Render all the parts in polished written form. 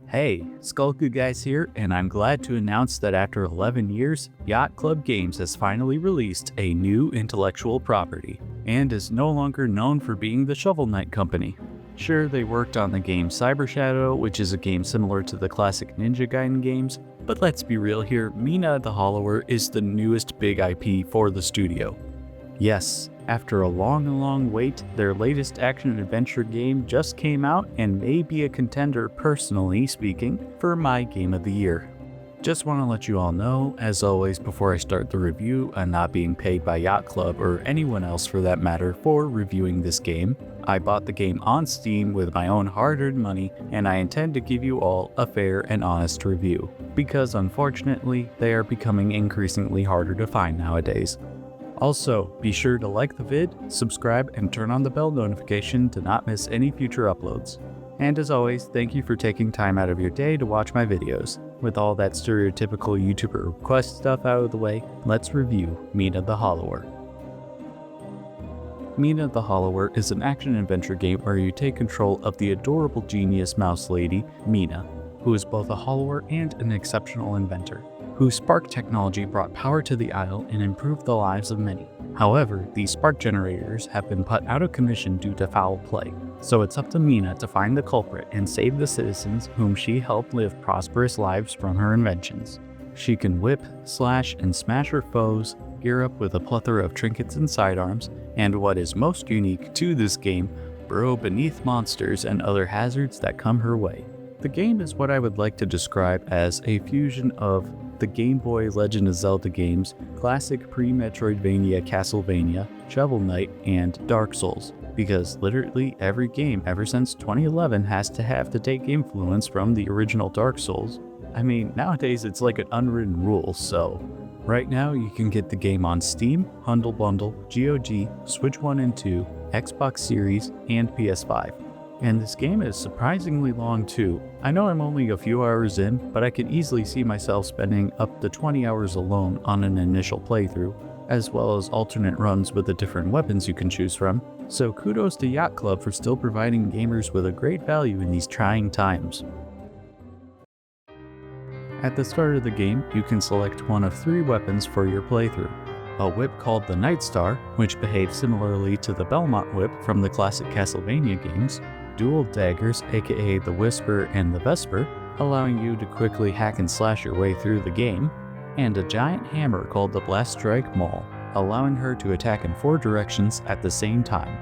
Hey, Skullku Guys here, and I'm glad to announce that after 11 years, Yacht Club Games has finally released a new intellectual property, and is no longer known for being the Shovel Knight company. Sure, they worked on the game Cyber Shadow, which is a game similar to the classic Ninja Gaiden games, but let's be real here, Mina the Hollower is the newest big IP for the studio. Yes, after a long wait, their latest action-adventure game just came out and may be a contender, personally speaking, for my game of the year. Just want to let you all know, as always before I start the review, I'm not being paid by Yacht Club or anyone else for that matter for reviewing this game. I bought the game on Steam with my own hard-earned money, and I intend to give you all a fair and honest review, because unfortunately, they are becoming increasingly harder to find nowadays. Also, be sure to like the vid, subscribe, and turn on the bell notification to not miss any future uploads. And as always, thank you for taking time out of your day to watch my videos. With all that stereotypical YouTuber request stuff out of the way, let's review Mina the Hollower. Mina the Hollower is an action-adventure game where you take control of the adorable genius mouse lady, Mina, who is both a hollower and an exceptional inventor, whose spark technology brought power to the Isle and improved the lives of many. However, these spark generators have been put out of commission due to foul play, so it's up to Mina to find the culprit and save the citizens whom she helped live prosperous lives from her inventions. She can whip, slash, and smash her foes, gear up with a plethora of trinkets and sidearms, and what is most unique to this game, burrow beneath monsters and other hazards that come her way. The game is what I would like to describe as a fusion of the Gameboy Legend of Zelda games, classic pre-Metroidvania Castlevania, Shovel Knight, and Dark Souls, because literally every game ever since 2011 has to have to take influence from the original Dark Souls. I mean, nowadays it's like an unwritten rule, so right now you can get the game on Steam, Humble Bundle, GOG, Switch 1 and 2, Xbox Series, and PS5. And this game is surprisingly long too. I know I'm only a few hours in, but I can easily see myself spending up to 20 hours alone on an initial playthrough, as well as alternate runs with the different weapons you can choose from. So kudos to Yacht Club for still providing gamers with a great value in these trying times. At the start of the game, you can select one of 3 weapons for your playthrough. A whip called the Night Star, which behaves similarly to the Belmont whip from the classic Castlevania games, dual daggers aka the Whisper and the Vesper, allowing you to quickly hack and slash your way through the game, and a giant hammer called the Blast Strike Maul, allowing her to attack in 4 directions at the same time.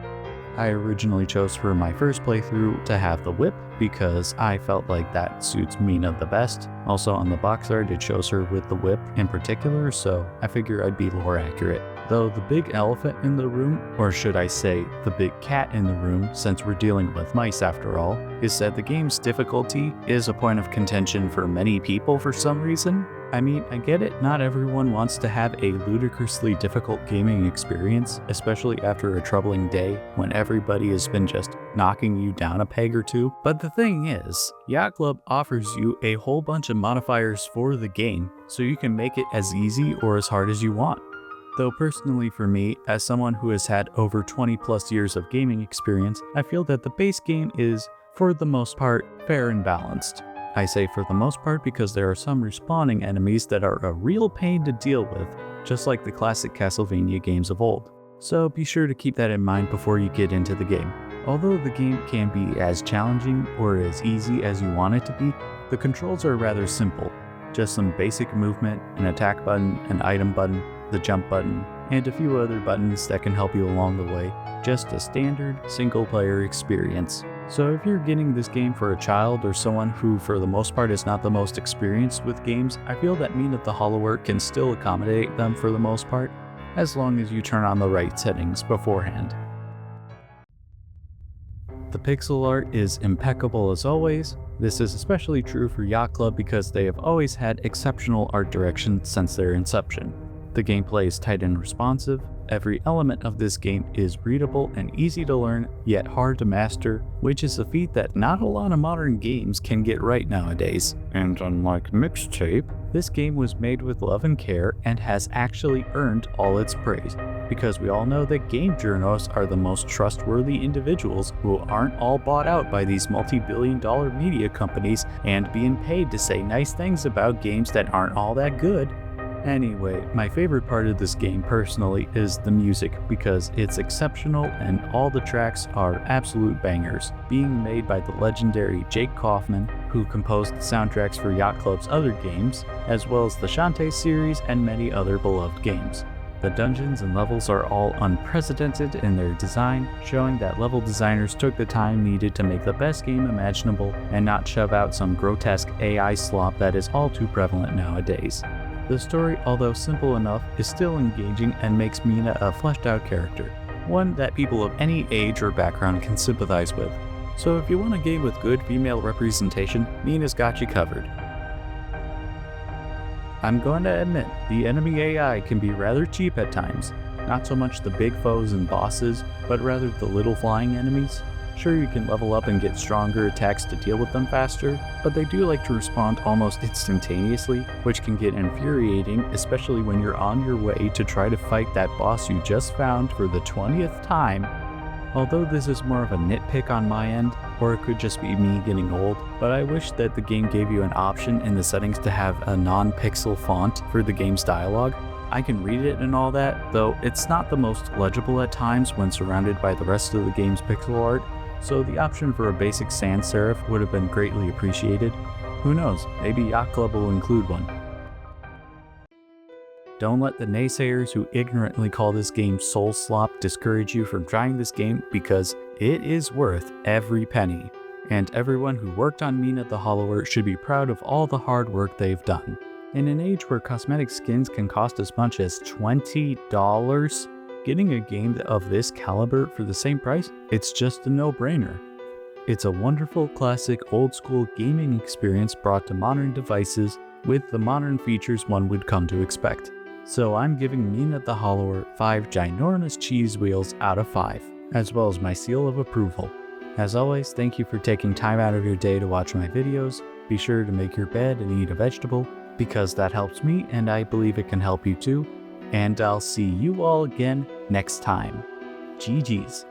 I originally chose for my first playthrough to have the whip because I felt like that suits Mina the best. Also on the box art it shows her with the whip in particular, so I figure I'd be lore accurate. Though the big elephant in the room, or should I say the big cat in the room since we're dealing with mice after all, is that the game's difficulty is a point of contention for many people for some reason. I mean, I get it, not everyone wants to have a ludicrously difficult gaming experience, especially after a troubling day when everybody has been just knocking you down a peg or two. But the thing is, Yacht Club offers you a whole bunch of modifiers for the game, so you can make it as easy or as hard as you want. Though personally for me, as someone who has had over 20 plus years of gaming experience, I feel that the base game is, for the most part, fair and balanced. I say for the most part because there are some respawning enemies that are a real pain to deal with, just like the classic Castlevania games of old. So be sure to keep that in mind before you get into the game. Although the game can be as challenging or as easy as you want it to be, the controls are rather simple. Just some basic movement, an attack button, an item button, the jump button, and a few other buttons that can help you along the way. Just a standard single-player experience. So if you're getting this game for a child or someone who for the most part is not the most experienced with games, I feel that Mina the Hollower can still accommodate them for the most part, as long as you turn on the right settings beforehand. The pixel art is impeccable as always. This is especially true for Yacht Club because they have always had exceptional art direction since their inception. The gameplay is tight and responsive. Every element of this game is readable and easy to learn, yet hard to master, which is a feat that not a lot of modern games can get right nowadays. And unlike Mixtape, this game was made with love and care and has actually earned all its praise, because we all know that game journalists are the most trustworthy individuals who aren't all bought out by these multi-billion-dollar media companies and being paid to say nice things about games that aren't all that good. Anyway, my favorite part of this game personally is the music, because it's exceptional and all the tracks are absolute bangers, being made by the legendary Jake Kaufman, who composed the soundtracks for Yacht Club's other games, as well as the Shantae series and many other beloved games. The dungeons and levels are all unprecedented in their design, showing that level designers took the time needed to make the best game imaginable and not shove out some grotesque AI slop that is all too prevalent nowadays. The story, although simple enough, is still engaging and makes Mina a fleshed out character, one that people of any age or background can sympathize with. So if you want a game with good female representation, Mina's got you covered. I'm going to admit, the enemy AI can be rather cheap at times, not so much the big foes and bosses, but rather the little flying enemies. Sure, you can level up and get stronger attacks to deal with them faster, but they do like to respond almost instantaneously, which can get infuriating, especially when you're on your way to try to fight that boss you just found for the 20th time. Although this is more of a nitpick on my end, or it could just be me getting old, but I wish that the game gave you an option in the settings to have a non-pixel font for the game's dialogue. I can read it and all that, though it's not the most legible at times when surrounded by the rest of the game's pixel art, so the option for a basic sans serif would have been greatly appreciated. Who knows, maybe Yacht Club will include one. Don't let the naysayers who ignorantly call this game soul slop discourage you from trying this game, because it is worth every penny. And everyone who worked on Mina the Hollower should be proud of all the hard work they've done. In an age where cosmetic skins can cost as much as $20, getting a game of this caliber for the same price, it's just a no-brainer. It's a wonderful, classic, old-school gaming experience brought to modern devices with the modern features one would come to expect. So I'm giving Mina the Hollower 5 ginormous cheese wheels out of 5, as well as my seal of approval. As always, thank you for taking time out of your day to watch my videos. Be sure to make your bed and eat a vegetable, because that helps me and I believe it can help you too. And I'll see you all again next time. GG's.